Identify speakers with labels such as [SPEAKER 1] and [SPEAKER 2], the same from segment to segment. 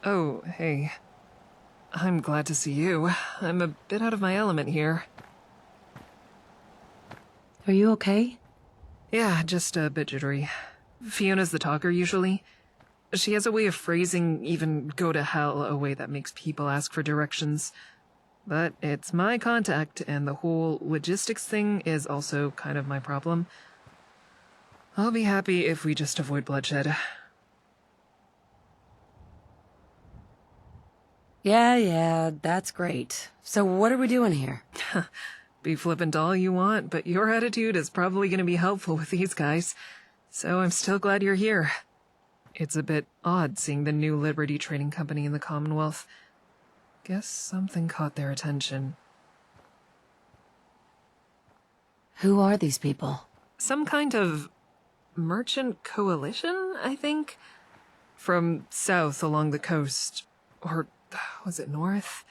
[SPEAKER 1] Oh, hey. I'm glad to see you. I'm a bit out of my element here.
[SPEAKER 2] Are you okay?
[SPEAKER 1] Yeah, just a bit jittery. Fiona's the talker, usually. She has a way of phrasing even go to hell a way that makes people ask for directions. But it's my contact, and the whole logistics thing is also kind of my problem. I'll be happy if we just avoid bloodshed.
[SPEAKER 2] Yeah, that's great. So what are we doing here?
[SPEAKER 1] Be flippant all you want, but your attitude is probably going to be helpful with these guys. So I'm still glad you're here. It's a bit odd seeing the new Liberty Trading Company in the Commonwealth. Guess something caught their attention.
[SPEAKER 2] Who are these people?
[SPEAKER 1] Some kind of merchant coalition, I think? From south along the coast. Or was it north?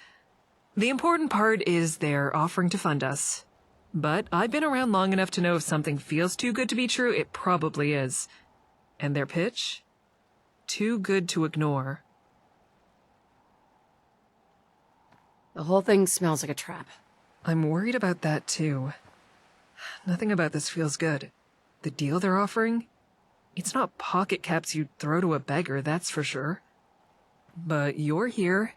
[SPEAKER 1] The important part is they're offering to fund us. But I've been around long enough to know if something feels too good to be true, it probably is. And their pitch? Too good to ignore.
[SPEAKER 2] The whole thing smells like a trap.
[SPEAKER 1] I'm worried about that too. Nothing about this feels good. The deal they're offering? It's not pocket caps you'd throw to a beggar, that's for sure. But you're here,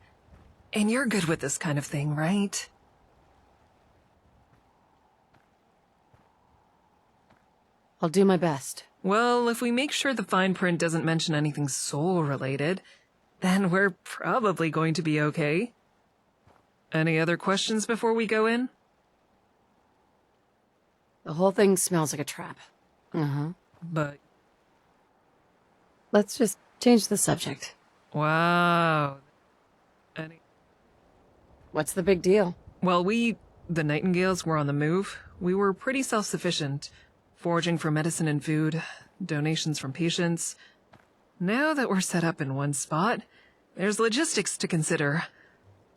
[SPEAKER 1] and you're good with this kind of thing, right?
[SPEAKER 2] I'll do my best.
[SPEAKER 1] Well, if we make sure the fine print doesn't mention anything soul-related, then we're probably going to be okay. Any other questions before we go in?
[SPEAKER 2] The whole thing smells like a trap.
[SPEAKER 1] But...
[SPEAKER 2] Let's just change the subject.
[SPEAKER 1] wow.
[SPEAKER 2] What's the big deal?
[SPEAKER 1] Well, the Nightingales, were on the move. We were pretty self-sufficient, foraging for medicine and food, donations from patients. Now that we're set up in one spot, there's logistics to consider.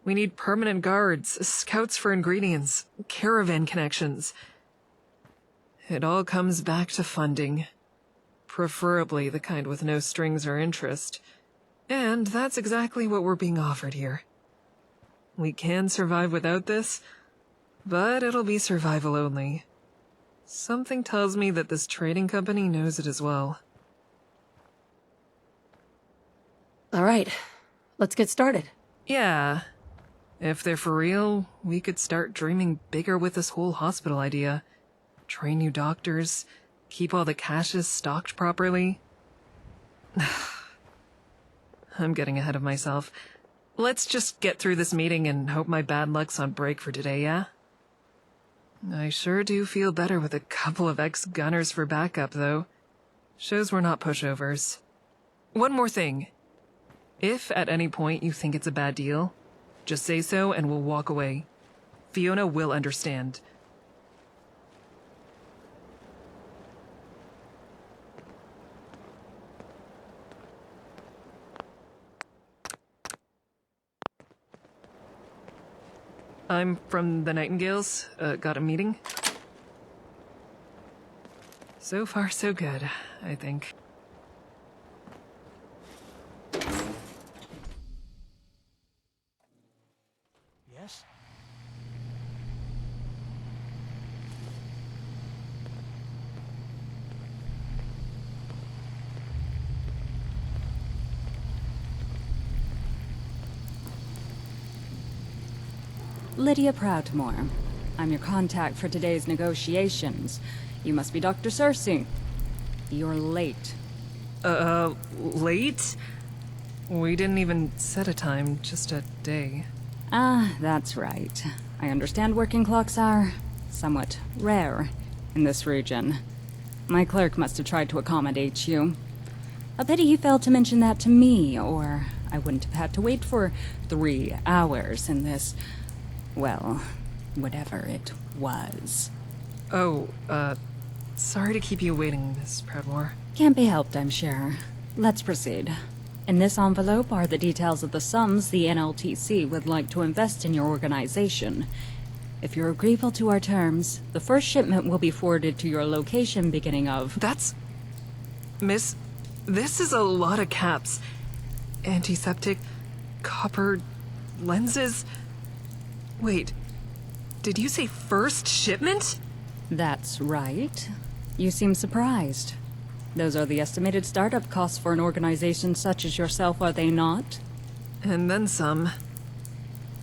[SPEAKER 1] We need permanent guards, scouts for ingredients, caravan connections. It all comes back to funding. Preferably the kind with no strings or interest. And that's exactly what we're being offered here. We can survive without this, but it'll be survival only. Something tells me that this trading company knows it as well.
[SPEAKER 2] All right, let's get started.
[SPEAKER 1] Yeah. If they're for real, we could start dreaming bigger with this whole hospital idea. Train new doctors, keep all the caches stocked properly. I'm getting ahead of myself. Let's just get through this meeting and hope my bad luck's on break for today, yeah? I sure do feel better with a couple of ex-gunners for backup, though. Shows we're not pushovers. One more thing. If at any point you think it's a bad deal, just say so and we'll walk away. Fiona will understand. I'm from the Nightingales. Got a meeting? So far, so good, I think.
[SPEAKER 3] Yes?
[SPEAKER 4] Lydia Proudmore. I'm your contact for today's negotiations. You must be Dr. Cersei. You're late.
[SPEAKER 1] Late? We didn't even set a time, just a day.
[SPEAKER 4] Ah, that's right. I understand working clocks are somewhat rare in this region. My clerk must have tried to accommodate you. A pity he failed to mention that to me, or I wouldn't have had to wait for 3 hours in this, well, whatever it was.
[SPEAKER 1] Oh, sorry to keep you waiting, Miss Proudmore.
[SPEAKER 4] Can't be helped, I'm sure. Let's proceed. In this envelope are the details of the sums the NLTC would like to invest in your organization. If you're agreeable to our terms, the first shipment will be forwarded to your location beginning of...
[SPEAKER 1] That's... Miss, this is a lot of caps. Antiseptic, copper lenses? Wait, did you say first shipment?
[SPEAKER 4] That's right. You seem surprised. Those are the estimated startup costs for an organization such as yourself, are they not?
[SPEAKER 1] And then some.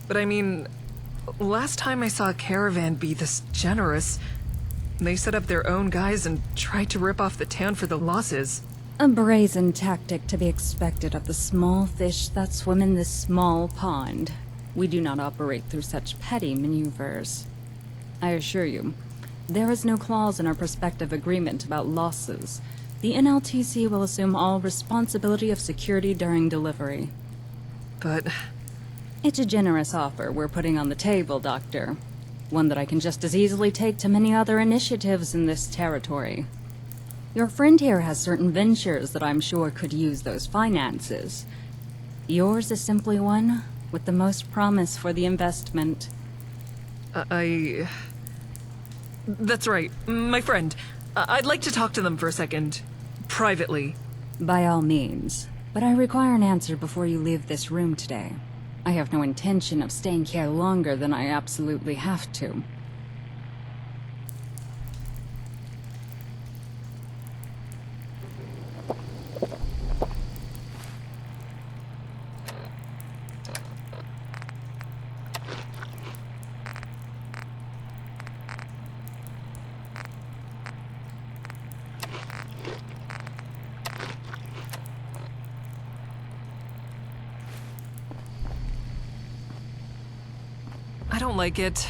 [SPEAKER 1] But I mean, last time I saw a caravan be this generous, they set up their own guys and tried to rip off the town for the losses.
[SPEAKER 4] A brazen tactic to be expected of the small fish that swim in this small pond. We do not operate through such petty maneuvers. I assure you, there is no clause in our prospective agreement about losses. The NLTC will assume all responsibility of security during delivery.
[SPEAKER 1] But
[SPEAKER 4] It's a generous offer we're putting on the table, Doctor. One that I can just as easily take to many other initiatives in this territory. Your friend here has certain ventures that I'm sure could use those finances. Yours is simply one with the most promise for the investment.
[SPEAKER 1] That's right, my friend. I'd like to talk to them for a second. Privately.
[SPEAKER 4] By all means, but I require an answer before you leave this room today. I have no intention of staying here longer than I absolutely have to.
[SPEAKER 1] I don't like it.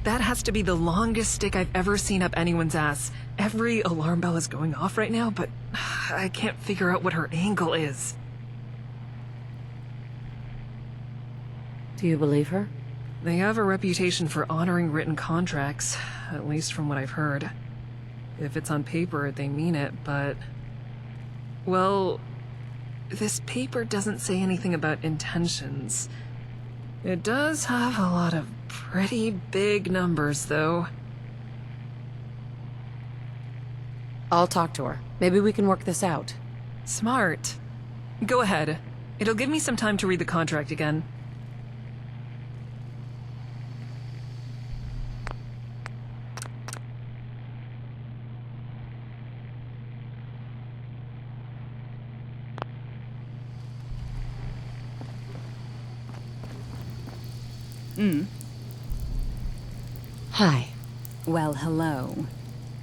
[SPEAKER 1] That has to be the longest stick I've ever seen up anyone's ass. Every alarm bell is going off right now, but I can't figure out what her angle is.
[SPEAKER 2] Do you believe her?
[SPEAKER 1] They have a reputation for honoring written contracts, at least from what I've heard. If it's on paper, they mean it, but... Well, this paper doesn't say anything about intentions. It does have a lot of pretty big numbers, though.
[SPEAKER 2] I'll talk to her. Maybe we can work this out.
[SPEAKER 1] Smart. Go ahead. It'll give me some time to read the contract again.
[SPEAKER 2] Hi.
[SPEAKER 4] Well, hello.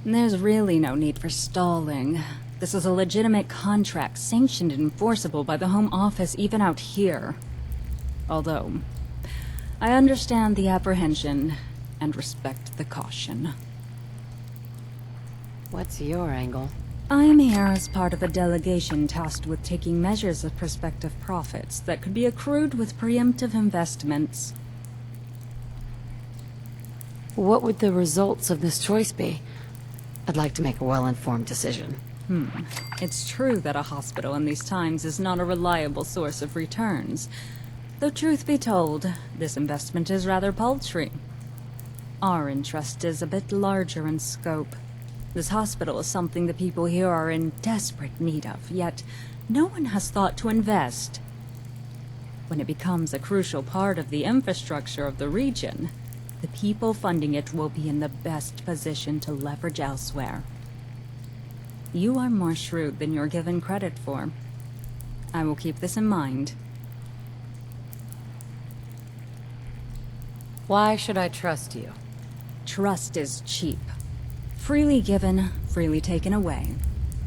[SPEAKER 4] There's really no need for stalling. This is a legitimate contract, sanctioned and enforceable by the Home Office even out here. Although, I understand the apprehension and respect the caution.
[SPEAKER 2] What's your angle?
[SPEAKER 4] I am here as part of a delegation tasked with taking measures of prospective profits that could be accrued with preemptive investments.
[SPEAKER 2] What would the results of this choice be? I'd like to make a well-informed decision.
[SPEAKER 4] It's true that a hospital in these times is not a reliable source of returns. Though truth be told, this investment is rather paltry. Our interest is a bit larger in scope. This hospital is something the people here are in desperate need of, yet no one has thought to invest. When it becomes a crucial part of the infrastructure of the region, the people funding it will be in the best position to leverage elsewhere. You are more shrewd than you're given credit for. I will keep this in mind.
[SPEAKER 2] Why should I trust you?
[SPEAKER 4] Trust is cheap. Freely given, freely taken away.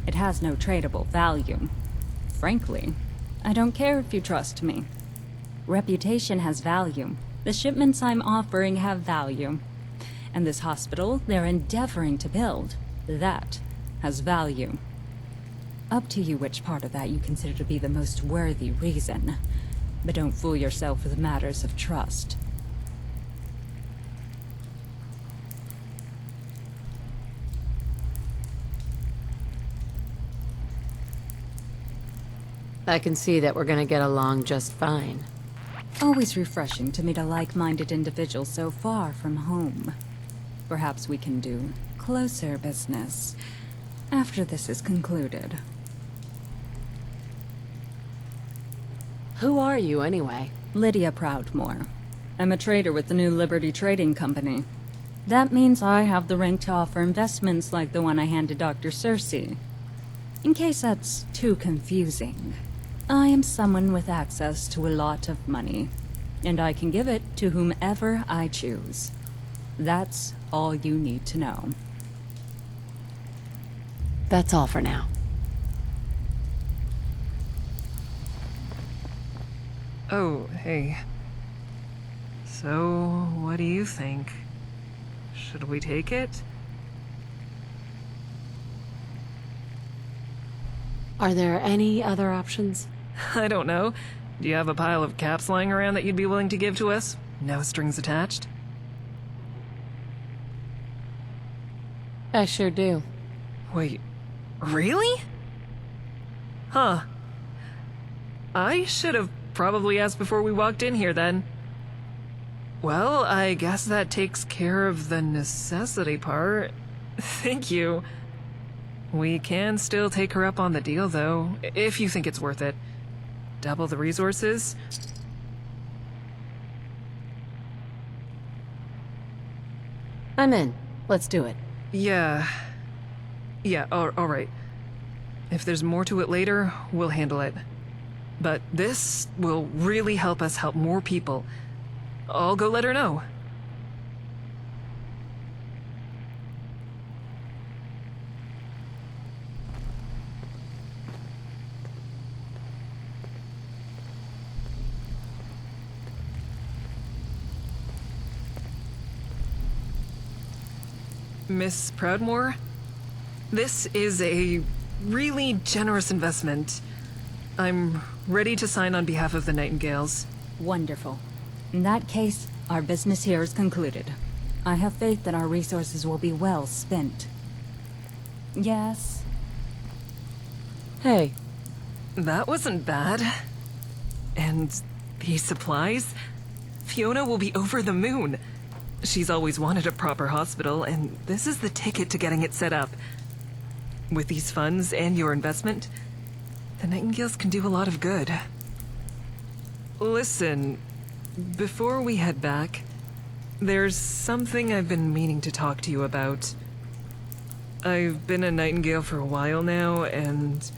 [SPEAKER 4] It has no tradable value. Frankly, I don't care if you trust me. Reputation has value. The shipments I'm offering have value. And this hospital they're endeavoring to build, that has value. Up to you which part of that you consider to be the most worthy reason. But don't fool yourself with matters of trust.
[SPEAKER 2] I can see that we're gonna get along just fine.
[SPEAKER 4] Always refreshing to meet a like-minded individual so far from home. Perhaps we can do closer business after this is concluded.
[SPEAKER 2] Who are you, anyway?
[SPEAKER 4] Lydia Proudmoore. I'm a trader with the New Liberty Trading Company. That means I have the rank to offer investments like the one I handed Dr. Cersei. In case that's too confusing, I am someone with access to a lot of money, and I can give it to whomever I choose. That's all you need to know.
[SPEAKER 2] That's all for now.
[SPEAKER 1] Oh, hey. So, what do you think? Should we take it?
[SPEAKER 2] Are there any other options?
[SPEAKER 1] I don't know. Do you have a pile of caps lying around that you'd be willing to give to us? No strings attached?
[SPEAKER 2] I sure do.
[SPEAKER 1] Wait, really? Huh. I should have probably asked before we walked in here then. Well, I guess that takes care of the necessity part. Thank you. We can still take her up on the deal, though, if you think it's worth it. Double the resources.
[SPEAKER 2] I'm in. Let's do it.
[SPEAKER 1] Yeah, all right. If there's more to it later, we'll handle it. But this will really help us help more people. I'll go let her know. Miss Proudmoore, this is a really generous investment. I'm ready to sign on behalf of the Nightingales.
[SPEAKER 4] Wonderful. In that case, our business here is concluded. I have faith that our resources will be well spent. Yes?
[SPEAKER 2] Hey,
[SPEAKER 1] That wasn't bad. And these supplies? Fiona will be over the moon. She's always wanted a proper hospital, and this is the ticket to getting it set up. With these funds and your investment, the Nightingales can do a lot of good. Listen, before we head back, there's something I've been meaning to talk to you about. I've been a Nightingale for a while now, and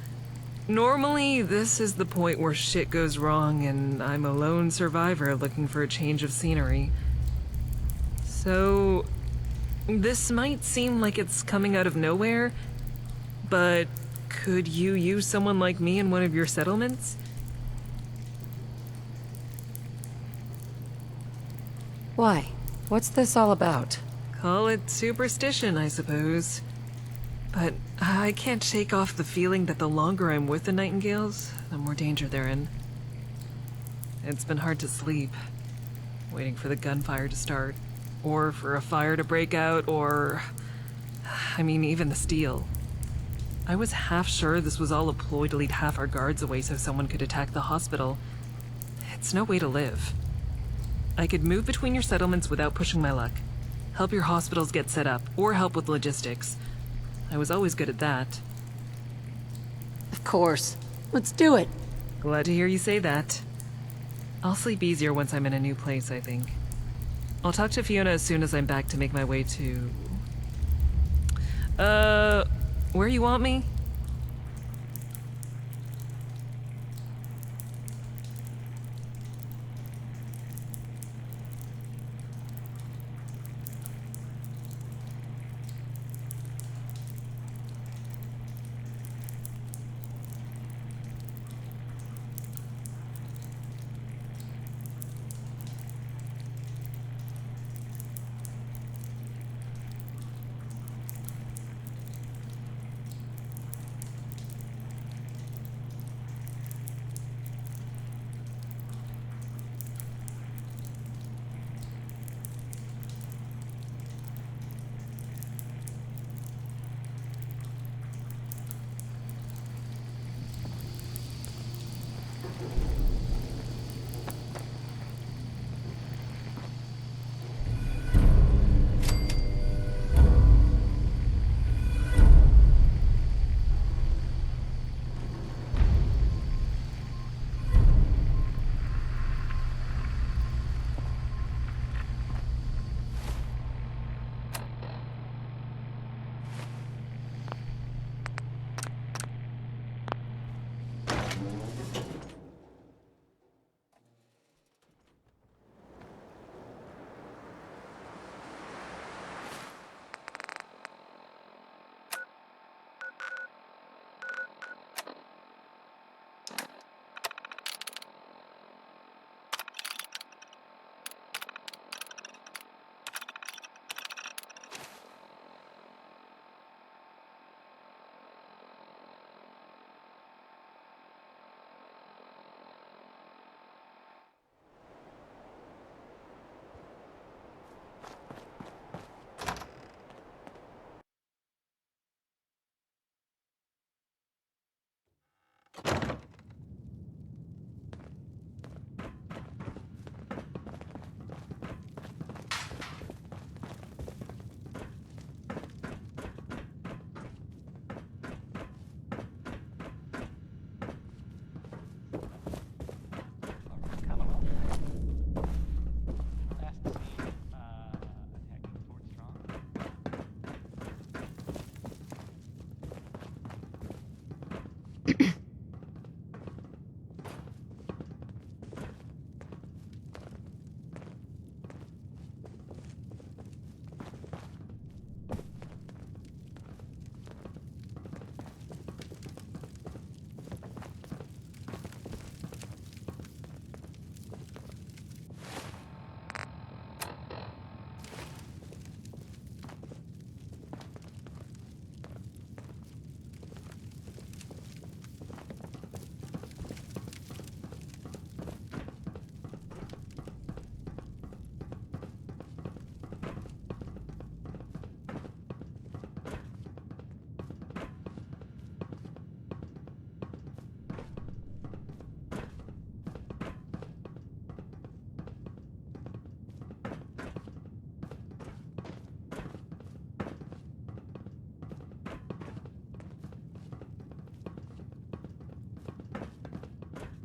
[SPEAKER 1] normally this is the point where shit goes wrong and I'm a lone survivor looking for a change of scenery. So, this might seem like it's coming out of nowhere, but could you use someone like me in one of your settlements?
[SPEAKER 2] why? What's this all about?
[SPEAKER 1] Call it superstition, I suppose. But I can't shake off the feeling that the longer I'm with the Nightingales, the more danger they're in. It's been hard to sleep, waiting for the gunfire to start, or for a fire to break out, or... I mean, even the steel. I was half sure this was all a ploy to lead half our guards away so someone could attack the hospital. It's no way to live. I could move between your settlements without pushing my luck. Help your hospitals get set up, or help with logistics. I was always good at that.
[SPEAKER 2] Of course. Let's do it.
[SPEAKER 1] Glad to hear you say that. I'll sleep easier once I'm in a new place, I think. I'll talk to Fiona as soon as I'm back to make my way to... where you want me?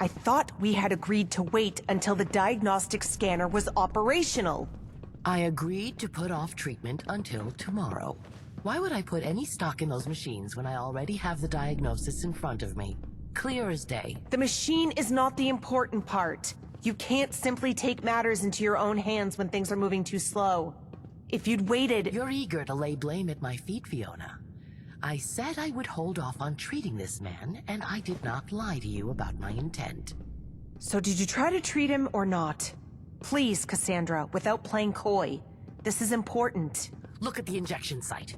[SPEAKER 3] I thought we had agreed to wait until the diagnostic scanner was operational.
[SPEAKER 5] I agreed to put off treatment until tomorrow. Why would I put any stock in those machines when I already have the diagnosis in front of me? Clear as day.
[SPEAKER 3] The machine is not the important part. You can't simply take matters into your own hands when things are moving too slow. If you'd waited—
[SPEAKER 5] You're eager to lay blame at my feet, Fiona. I said I would hold off on treating this man, and I did not lie to you about my intent.
[SPEAKER 3] So did you try to treat him or not? Please, Cassandra, without playing coy. This is important.
[SPEAKER 5] Look at the injection site.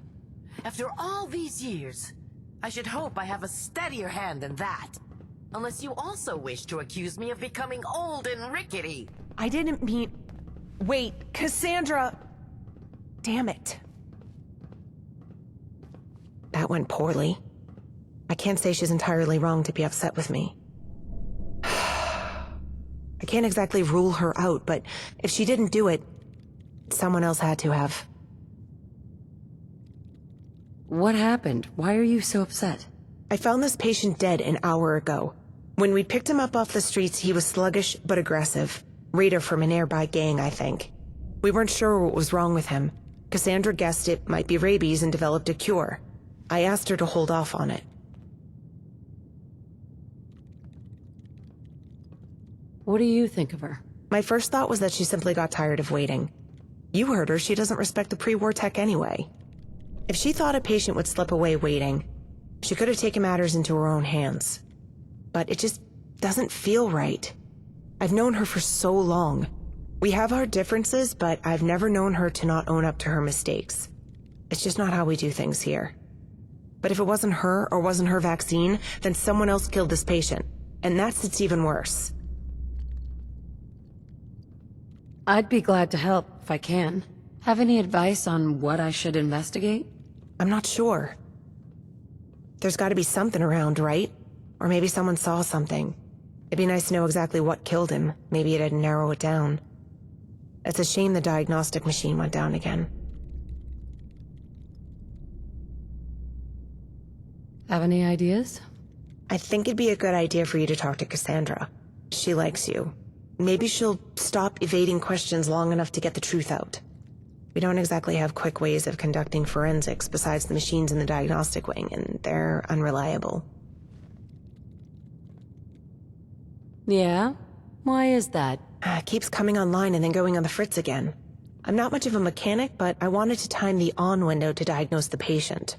[SPEAKER 5] After all these years, I should hope I have a steadier hand than that. Unless you also wish to accuse me of becoming old and rickety.
[SPEAKER 3] I didn't mean— Wait, Cassandra! Damn it. That went poorly. I can't say she's entirely wrong to be upset with me. I can't exactly rule her out, but if she didn't do it, someone else had to have.
[SPEAKER 2] What happened? Why are you so upset?
[SPEAKER 3] I found this patient dead an hour ago. When we picked him up off the streets, he was sluggish but aggressive. Raider from a nearby gang, I think. We weren't sure what was wrong with him. Cassandra guessed it might be rabies and developed a cure. I asked her to hold off on it.
[SPEAKER 2] What do you think of her?
[SPEAKER 3] My first thought was that she simply got tired of waiting. You heard her, she doesn't respect the pre-war tech anyway. If she thought a patient would slip away waiting, she could have taken matters into her own hands. But it just doesn't feel right. I've known her for so long. We have our differences, but I've never known her to not own up to her mistakes. It's just not how we do things here. But if it wasn't her or wasn't her vaccine, then someone else killed this patient. And it's even worse.
[SPEAKER 2] I'd be glad to help if I can. Have any advice on what I should investigate?
[SPEAKER 3] I'm not sure. There's gotta be something around, right? Or maybe someone saw something. It'd be nice to know exactly what killed him. Maybe it'd narrow it down. It's a shame the diagnostic machine went down again.
[SPEAKER 2] Have any ideas?
[SPEAKER 3] I think it'd be a good idea for you to talk to Cassandra. She likes you. Maybe she'll stop evading questions long enough to get the truth out. We don't exactly have quick ways of conducting forensics besides the machines in the diagnostic wing, and they're unreliable.
[SPEAKER 2] Yeah? Why is that?
[SPEAKER 3] Keeps coming online and then going on the fritz again. I'm not much of a mechanic, but I wanted to time the on window to diagnose the patient.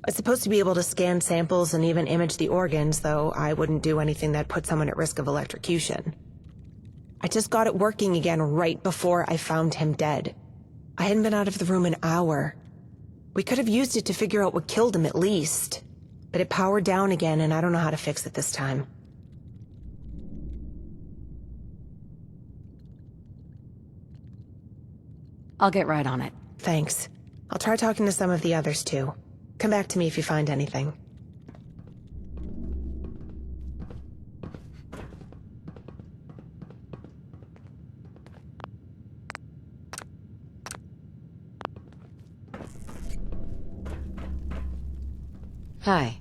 [SPEAKER 3] It's supposed to be able to scan samples and even image the organs, though I wouldn't do anything that put someone at risk of electrocution. I just got it working again right before I found him dead. I hadn't been out of the room an hour. We could have used it to figure out what killed him at least. But it powered down again and I don't know how to fix it this time.
[SPEAKER 2] I'll get right on it.
[SPEAKER 3] Thanks. I'll try talking to some of the others too. Come back to me if you find anything.
[SPEAKER 2] Hi.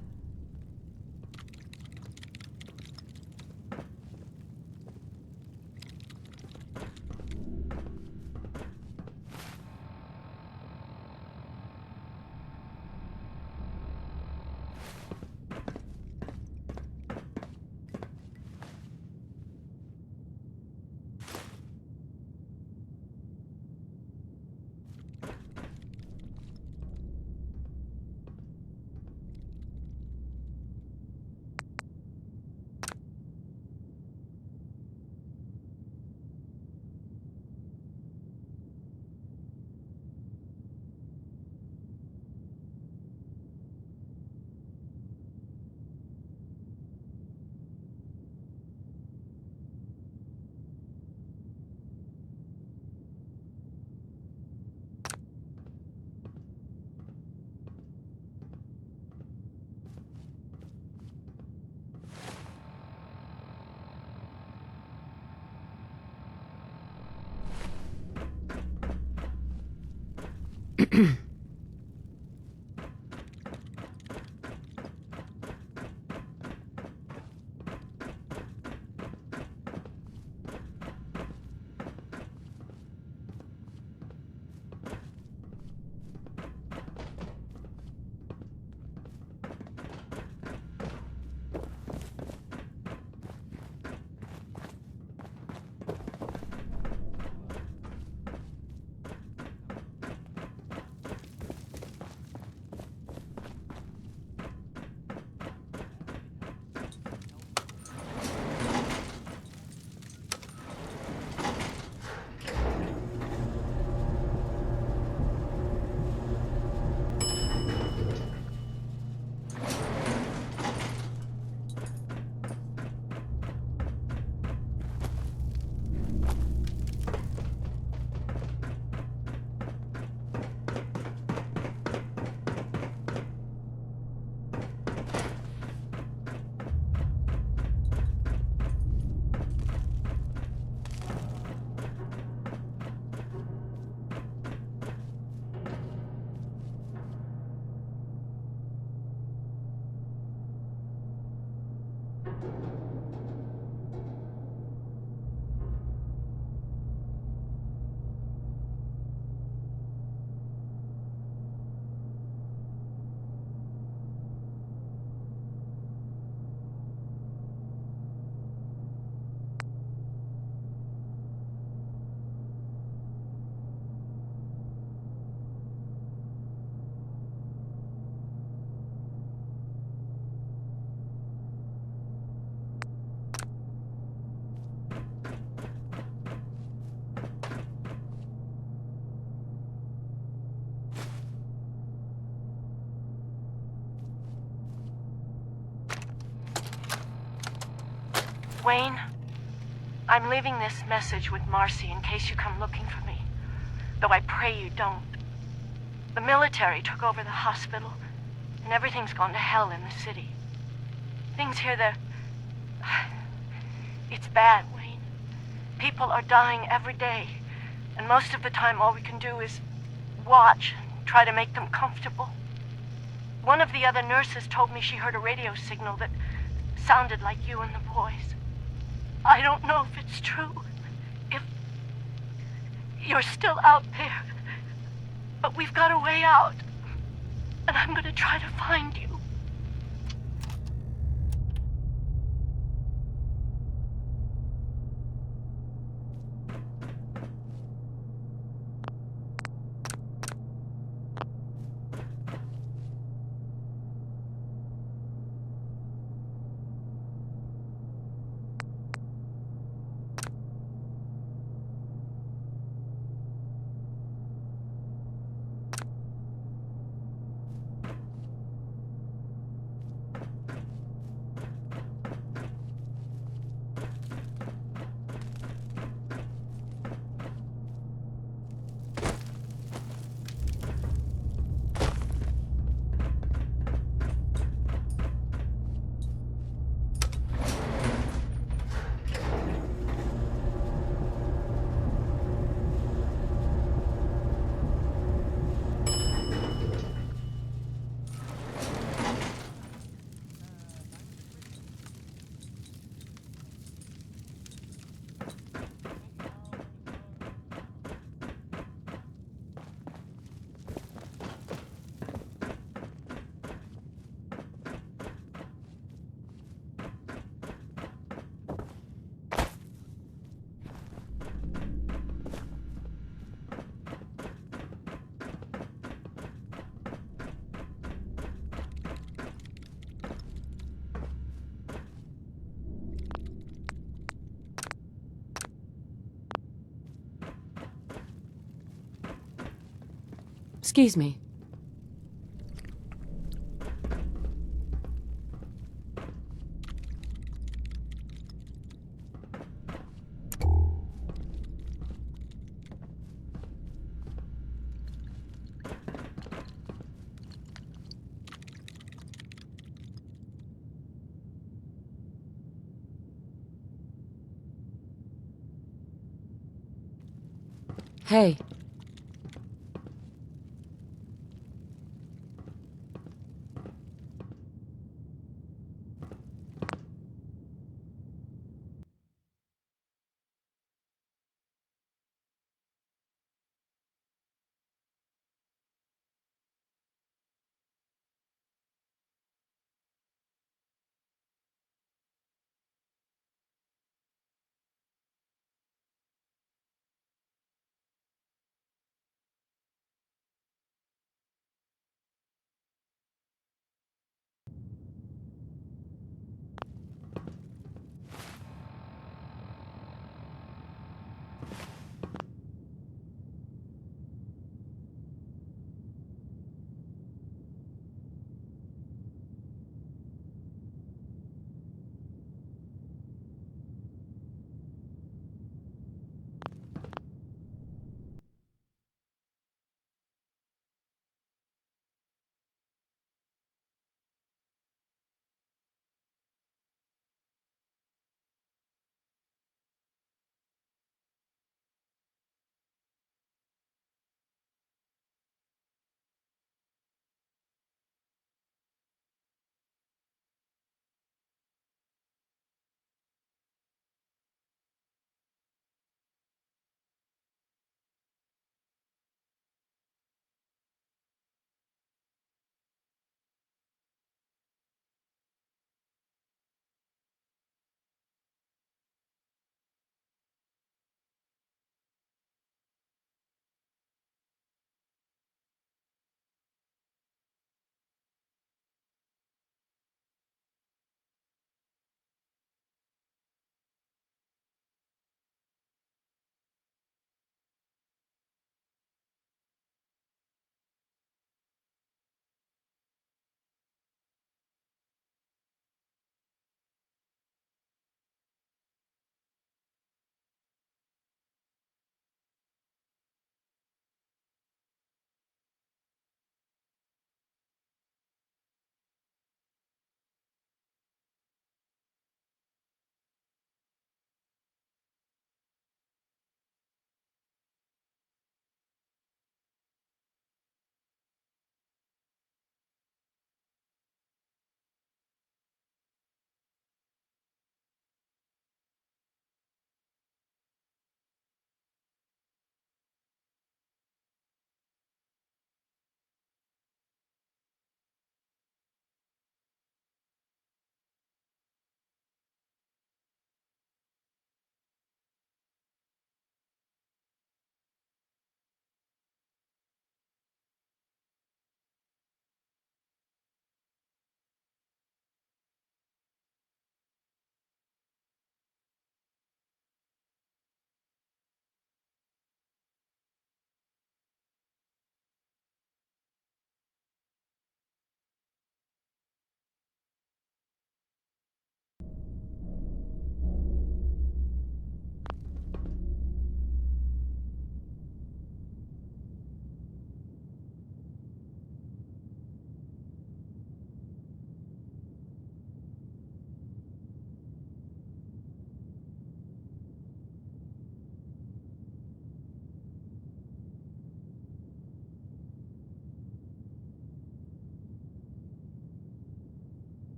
[SPEAKER 6] Wayne, I'm leaving this message with Marcy in case you come looking for me. Though I pray you don't. The military took over the hospital, and everything's gone to hell in the city. Things here, they're... It's bad, Wayne. People are dying every day, and most of the time all we can do is watch and try to make them comfortable. One of the other nurses told me she heard a radio signal that sounded like you and the boys. I don't know if it's true, if you're still out there, but we've got a way out, and I'm gonna try to find you.
[SPEAKER 2] Excuse me. Hey.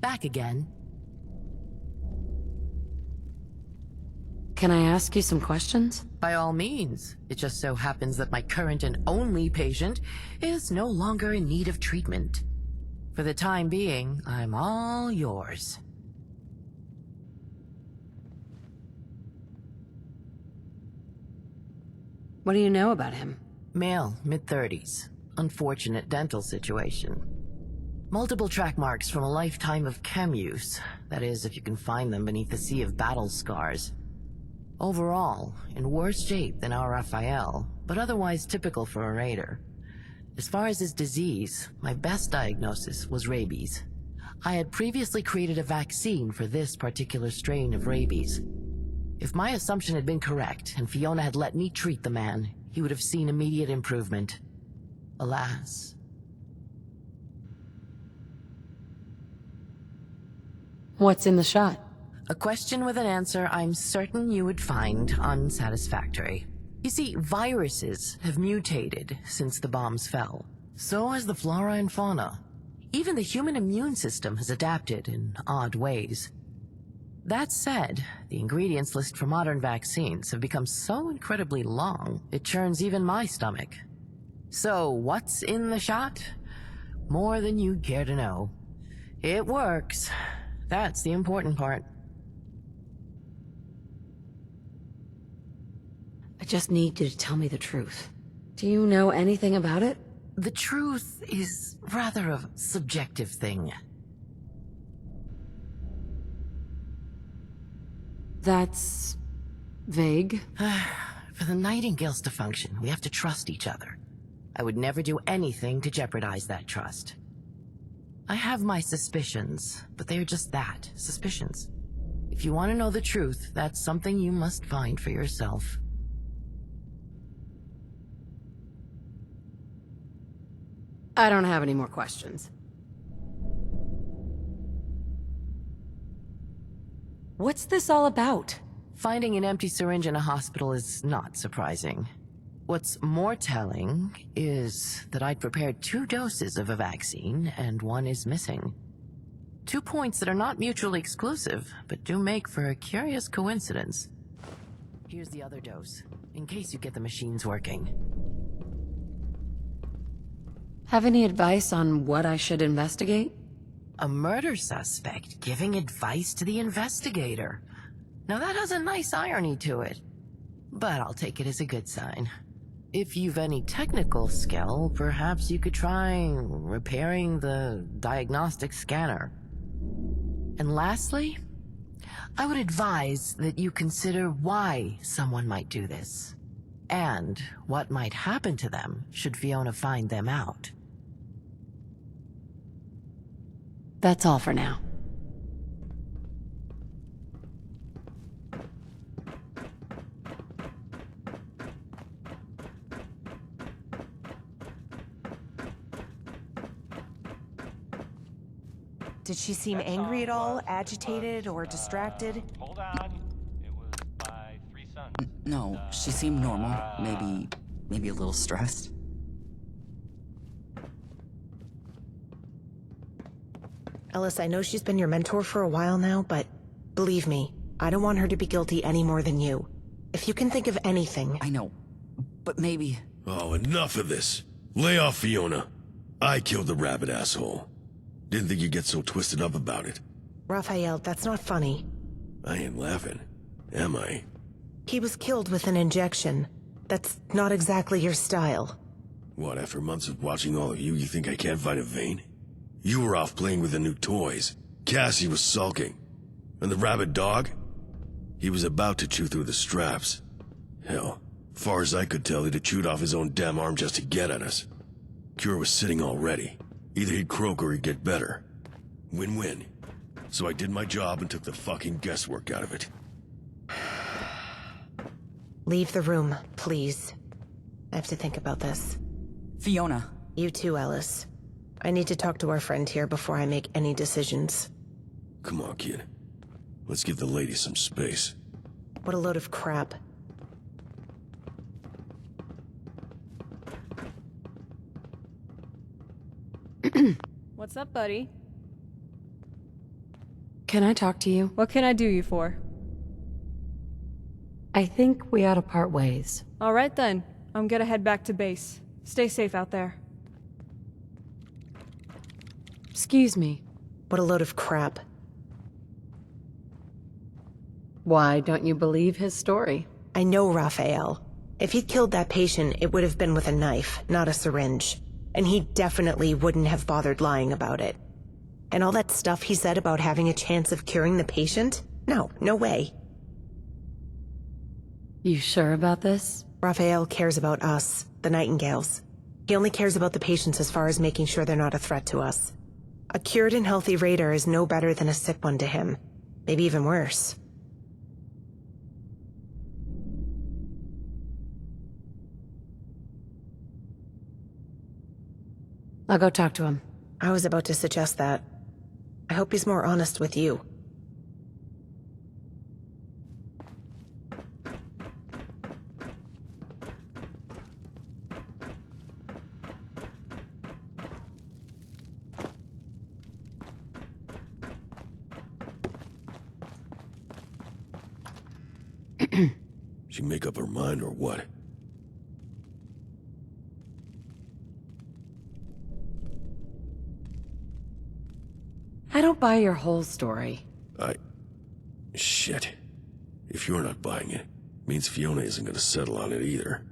[SPEAKER 5] back again.
[SPEAKER 2] Can I ask you some questions?
[SPEAKER 5] By all means. It just so happens that my current and only patient is no longer in need of treatment. For the time being, I'm all yours.
[SPEAKER 2] What do you know about him?
[SPEAKER 5] Male, mid-30s. Unfortunate dental situation. Multiple track marks from a lifetime of chem use. That is, if you can find them beneath the sea of battle scars. Overall, in worse shape than our Raphael, but otherwise typical for a raider. As far as his disease, my best diagnosis was rabies. I had previously created a vaccine for this particular strain of rabies. If my assumption had been correct, and Fiona had let me treat the man, he would have seen immediate improvement. Alas.
[SPEAKER 2] What's in the shot?
[SPEAKER 5] A question with an answer I'm certain you would find unsatisfactory. You see, viruses have mutated since the bombs fell. So has the flora and fauna. Even the human immune system has adapted in odd ways. That said, the ingredients list for modern vaccines have become so incredibly long, it churns even my stomach. So, what's in the shot? More than you'd care to know. It works. That's the important part.
[SPEAKER 2] I just need you to tell me the truth. Do you know anything about it?
[SPEAKER 5] The truth is rather a subjective thing.
[SPEAKER 2] That's vague.
[SPEAKER 5] For the Nightingales to function, we have to trust each other. I would never do anything to jeopardize that trust. I have my suspicions, but they're just that, suspicions. If you want to know the truth, that's something you must find for yourself.
[SPEAKER 2] I don't have any more questions. What's this all about?
[SPEAKER 5] Finding an empty syringe in a hospital is not surprising. What's more telling is that I'd prepared 2 doses of a vaccine, and one is missing. 2 points that are not mutually exclusive, but do make for a curious coincidence. Here's the other dose, in case you get the machines working.
[SPEAKER 2] Have any advice on what I should investigate?
[SPEAKER 5] A murder suspect giving advice to the investigator. Now that has a nice irony to it, but I'll take it as a good sign. If you've any technical skill, perhaps you could try repairing the diagnostic scanner. And lastly, I would advise that you consider why someone might do this, and what might happen to them should Fiona find them out.
[SPEAKER 2] That's all for now.
[SPEAKER 3] Did she seem angry at all, agitated, or distracted?
[SPEAKER 7] Hold on. It was my 3 sons.
[SPEAKER 8] No, she seemed normal. Maybe a little stressed.
[SPEAKER 3] Ellis, I know she's been your mentor for a while now, but believe me, I don't want her to be guilty any more than you. If you can think of anything...
[SPEAKER 8] I know, but maybe...
[SPEAKER 9] Oh, enough of this. Lay off Fiona. I killed the rabbit asshole. Didn't think you'd get so twisted up about it.
[SPEAKER 3] Raphael, that's not funny.
[SPEAKER 9] I ain't laughing, am I?
[SPEAKER 3] He was killed with an injection. That's not exactly your style.
[SPEAKER 9] What, after months of watching all of you, you think I can't find a vein? You were off playing with the new toys. Cassie was sulking. And the rabid dog? He was about to chew through the straps. Hell, far as I could tell, he'd have chewed off his own damn arm just to get at us. Cure was sitting already. Either he'd croak or he'd get better. Win-win. So I did my job and took the fucking guesswork out of it.
[SPEAKER 3] Leave the room, please. I have to think about this.
[SPEAKER 8] Fiona.
[SPEAKER 3] You too, Ellis. I need to talk to our friend here before I make any decisions.
[SPEAKER 9] Come on, kid. Let's give the lady some space.
[SPEAKER 3] What a load of crap.
[SPEAKER 10] What's up, buddy?
[SPEAKER 2] Can I talk to you?
[SPEAKER 10] What can I do you for?
[SPEAKER 2] I think we ought to part ways.
[SPEAKER 10] Alright then. I'm gonna head back to base. Stay safe out there.
[SPEAKER 2] Excuse me.
[SPEAKER 3] What a load of crap.
[SPEAKER 2] Why don't you believe his story?
[SPEAKER 3] I know Raphael. If he'd killed that patient, it would have been with a knife, not a syringe. And he definitely wouldn't have bothered lying about it. And all that stuff he said about having a chance of curing the patient? No, no way.
[SPEAKER 2] You sure about this?
[SPEAKER 3] Raphael cares about us, the Nightingales. He only cares about the patients as far as making sure they're not a threat to us. A cured and healthy raider is no better than a sick one to him. Maybe even worse.
[SPEAKER 2] I'll go talk to him.
[SPEAKER 3] I was about to suggest that. I hope he's more honest with you.
[SPEAKER 9] She make up her mind or what?
[SPEAKER 2] I don't buy your whole story.
[SPEAKER 9] Shit. If you're not buying it, means Fiona isn't gonna settle on it either.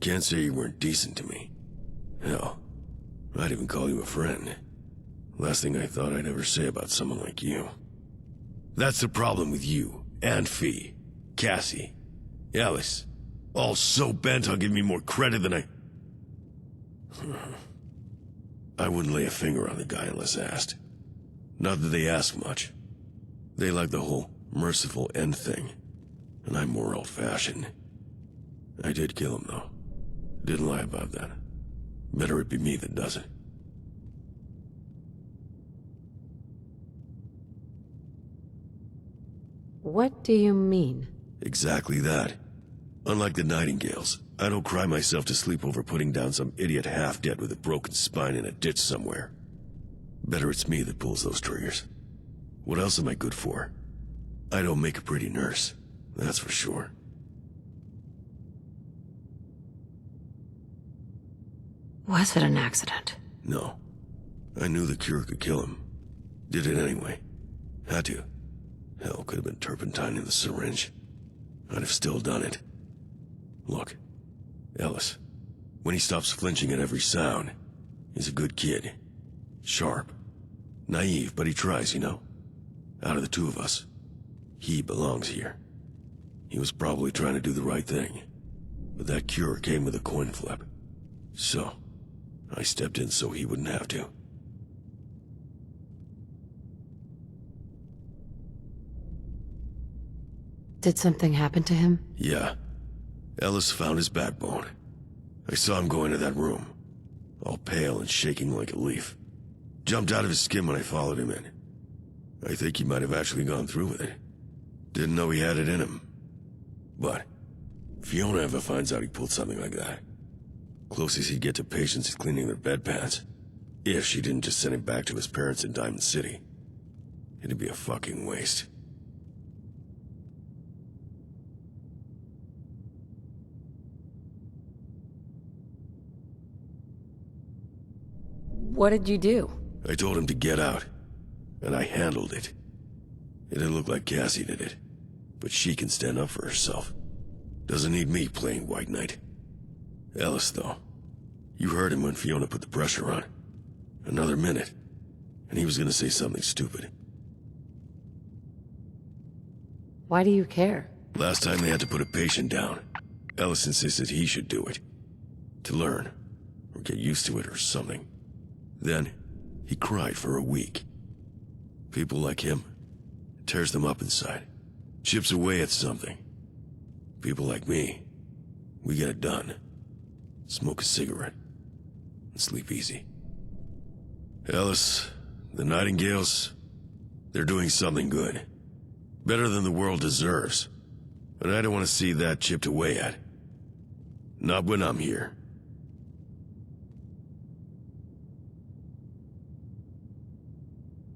[SPEAKER 9] Can't say you weren't decent to me. Hell, I'd even call you a friend. Last thing I thought I'd ever say about someone like you. That's the problem with you, and Fee, Cassie, Alice. All so bent on giving me more credit than I wouldn't lay a finger on the guy unless asked. Not that they ask much. They like the whole merciful end thing, and I'm more old-fashioned. I did kill him, though. Didn't lie about that. Better it be me that does it.
[SPEAKER 2] What do you mean?
[SPEAKER 9] Exactly that. Unlike the Nightingales, I don't cry myself to sleep over putting down some idiot half-dead with a broken spine in a ditch somewhere. Better it's me that pulls those triggers. What else am I good for? I don't make a pretty nurse, that's for sure.
[SPEAKER 2] Was it an accident?
[SPEAKER 9] No. I knew the cure could kill him. Did it anyway. Had to. Hell, could have been turpentine in the syringe. I'd have still done it. Look, Ellis, when he stops flinching at every sound, he's a good kid. Sharp. Naive, but he tries, you know. Out of the two of us, he belongs here. He was probably trying to do the right thing. But that cure came with a coin flip. So, I stepped in so he wouldn't have to.
[SPEAKER 2] Did something happen to him?
[SPEAKER 9] Yeah. Ellis found his backbone. I saw him go into that room, all pale and shaking like a leaf. Jumped out of his skin when I followed him in. I think he might have actually gone through with it. Didn't know he had it in him. But if Fiona ever finds out he pulled something like that, closest he'd get to patients is cleaning their bedpans. If she didn't just send him back to his parents in Diamond City. It'd be a fucking waste.
[SPEAKER 2] What did you do?
[SPEAKER 9] I told him to get out, and I handled it. It didn't look like Cassie did it, but she can stand up for herself. Doesn't need me playing White Knight. Ellis, though. You heard him when Fiona put the pressure on. Another minute, and he was gonna say something stupid.
[SPEAKER 2] Why do you care?
[SPEAKER 9] Last time they had to put a patient down, Ellis insisted he should do it. To learn, or get used to it or something. Then, he cried for a week. People like him, it tears them up inside. Chips away at something. People like me, we get it done. Smoke a cigarette, and sleep easy. Ellis, the Nightingales, they're doing something good. Better than the world deserves. And I don't want to see that chipped away at. Not when I'm here.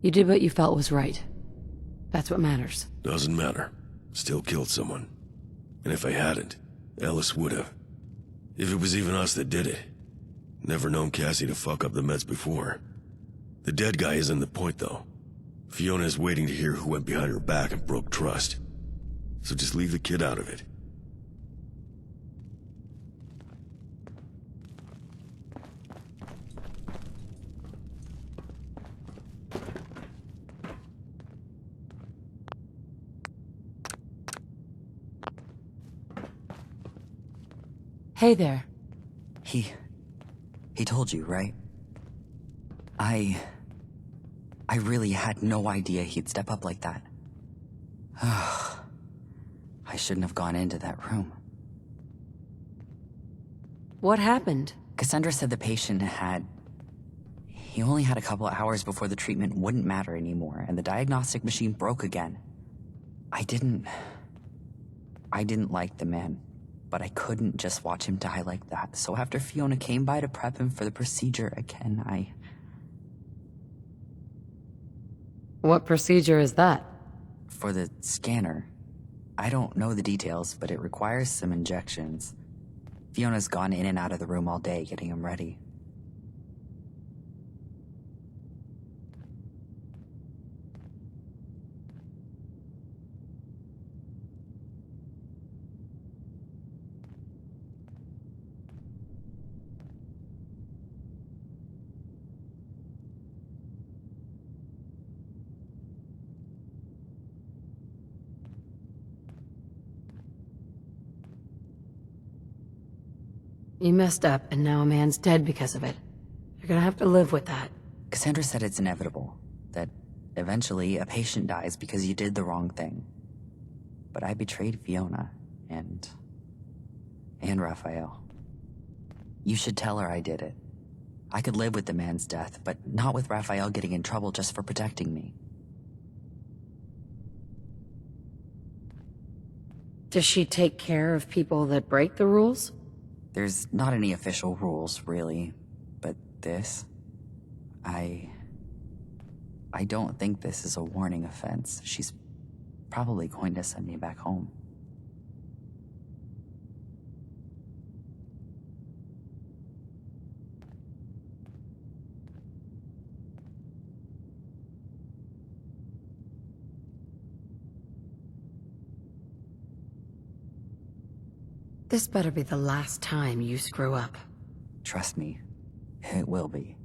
[SPEAKER 2] You did what you felt was right. That's what matters.
[SPEAKER 9] Doesn't matter. Still killed someone. And if I hadn't, Ellis would have. If it was even us that did it. Never known Cassie to fuck up the meds before. The dead guy isn't the point, though. Fiona is waiting to hear who went behind her back and broke trust. So just leave the kid out of it.
[SPEAKER 2] Hey there.
[SPEAKER 8] He told you, right? I really had no idea he'd step up like that. I shouldn't have gone into that room.
[SPEAKER 2] What happened?
[SPEAKER 8] Cassandra said the patient he only had a couple of hours before the treatment wouldn't matter anymore, and the diagnostic machine broke again. I didn't like the man, but I couldn't just watch him die like that. So after Fiona came by to prep him for the procedure again,
[SPEAKER 2] What procedure is that?
[SPEAKER 8] For the scanner. I don't know the details, but it requires some injections. Fiona's gone in and out of the room all day getting him ready.
[SPEAKER 2] You messed up, and now a man's dead because of it. You're gonna have to live with that.
[SPEAKER 8] Cassandra said it's inevitable, that eventually a patient dies because you did the wrong thing. But I betrayed Fiona, and Raphael. You should tell her I did it. I could live with the man's death, but not with Raphael getting in trouble just for protecting me.
[SPEAKER 2] Does she take care of people that break the rules?
[SPEAKER 8] There's not any official rules, really, but this... I don't think this is a warning offense. She's probably going to send me back home.
[SPEAKER 2] This better be the last time you screw up.
[SPEAKER 8] Trust me, it will be.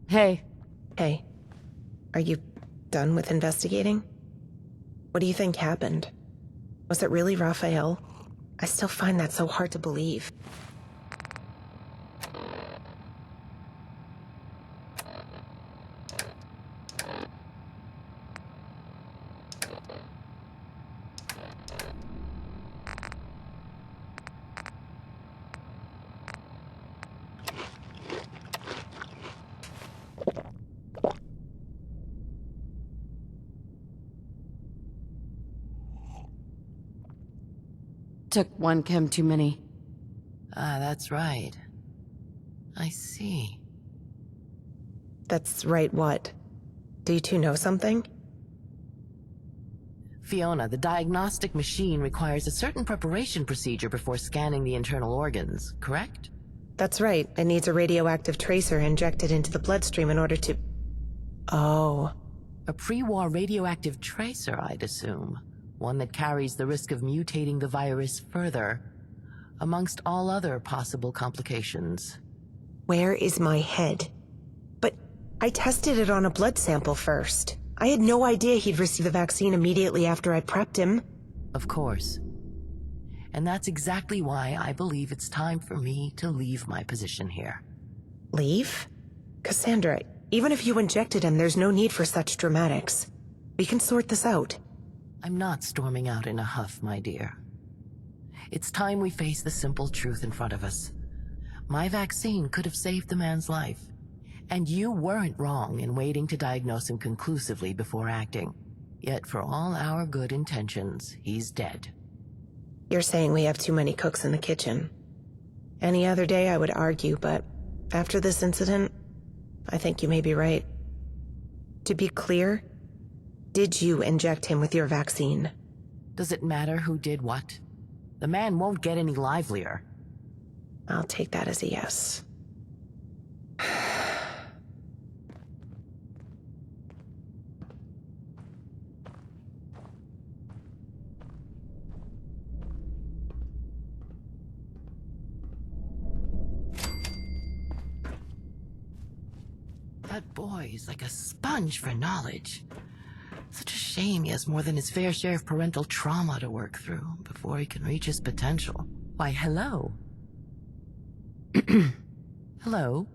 [SPEAKER 2] Hey.
[SPEAKER 3] Hey, are you done with investigating? What do you think happened? Was it really Raphael? I still find that so hard to believe.
[SPEAKER 2] Took one chem too many.
[SPEAKER 5] Ah, that's right. I see.
[SPEAKER 3] That's right, what? Do you two know something?
[SPEAKER 5] Fiona, the diagnostic machine requires a certain preparation procedure before scanning the internal organs, correct?
[SPEAKER 3] That's right. It needs a radioactive tracer injected into the bloodstream in order to... Oh.
[SPEAKER 5] A pre-war radioactive tracer, I'd assume. One that carries the risk of mutating the virus further. amongst all other possible complications.
[SPEAKER 3] Where is my head? But I tested it on a blood sample first. I had no idea he'd receive the vaccine immediately after I prepped him.
[SPEAKER 5] Of course. And that's exactly why I believe it's time for me to leave my position here.
[SPEAKER 3] Leave? Cassandra, even if you injected him, there's no need for such dramatics. We can sort this out.
[SPEAKER 5] I'm not storming out in a huff, my dear. It's time we face the simple truth in front of us. My vaccine could have saved the man's life, and you weren't wrong in waiting to diagnose him conclusively before acting. Yet for all our good intentions, he's dead.
[SPEAKER 3] You're saying we have too many cooks in the kitchen. Any other day I would argue, but after this incident, I think you may be right. To be clear, did you inject him with your vaccine?
[SPEAKER 5] Does it matter who did what? The man won't get any livelier.
[SPEAKER 3] I'll take that as a yes.
[SPEAKER 5] That boy is like a sponge for knowledge. Such a shame he has more than his fair share of parental trauma to work through before he can reach his potential. Why, hello. Hello.